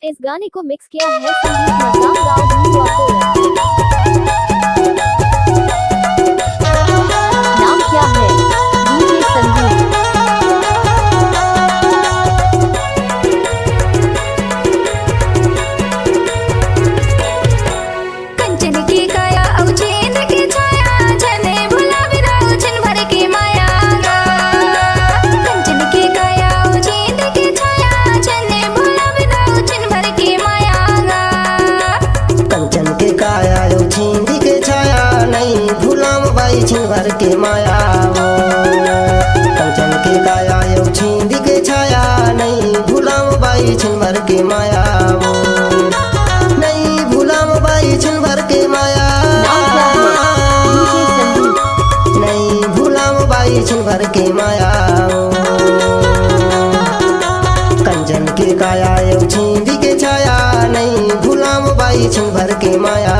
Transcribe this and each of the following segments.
इस गाने को मिक्स किया है संगीत मकाम राव नाम क्या है डीजे संगीत। कंचन की काया औचेंद की छाया जने भुला बिराऊ छिन भर की माया कंचन की काया औचेंद की छाया जने भुला बिराऊ छिन भर की माया कंचन के काया औचेंद के छाया नहीं भुलाम बाई छिन भर के माया कंचन के काया औचेंद के छाया नहीं भुलाम बाई छिन भर के माया नहीं भुलाम बाई छिन भर के माया नहीं भुलाम बाई छिन भर के माया कंचन के काया औचेंद के छाया नहीं भुलाम बाई छिन भर के माया।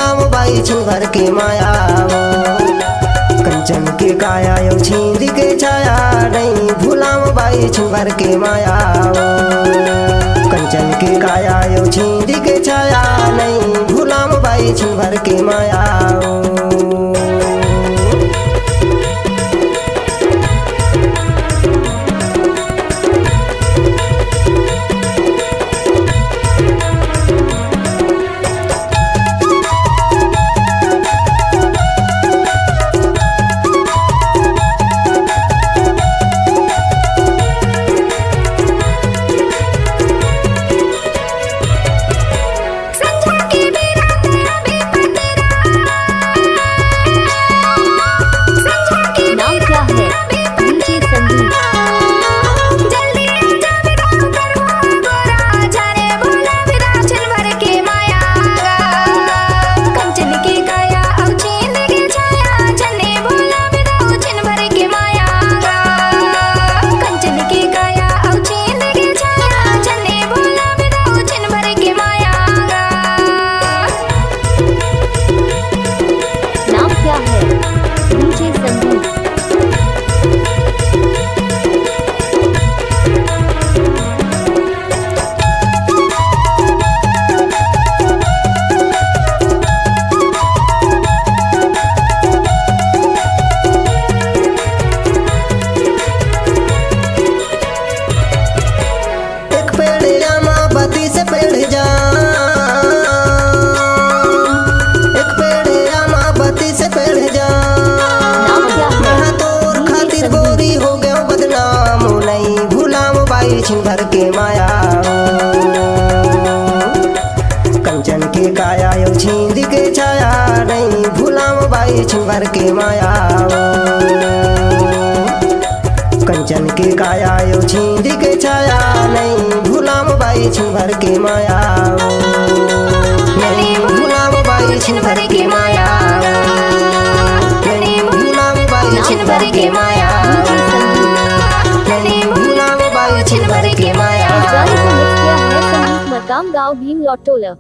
भर के माया कंचन के काया औचेंद के छाया नहीं भुलाम बाई छिन भर के माया कंचन के काया औचेंद के छाया नहीं भुलाम बाई छिन भर के माया। छिन भर के माया कंचन के काया औचेंद के छाया नहीं भुलाम बाई छिन भर के माया कंचन के काया औचेंद के छाया नहीं भुलाम बाई छिन भर के माया नहीं भुलाम बाई छिन भर के माया नहीं भुलाम बाई छिन छिन भर के माया नहीं भुलाम बाई छिन भर के माया गाने को मिक्स किया है संगीत मकाम गाँव भीम लॉटोला।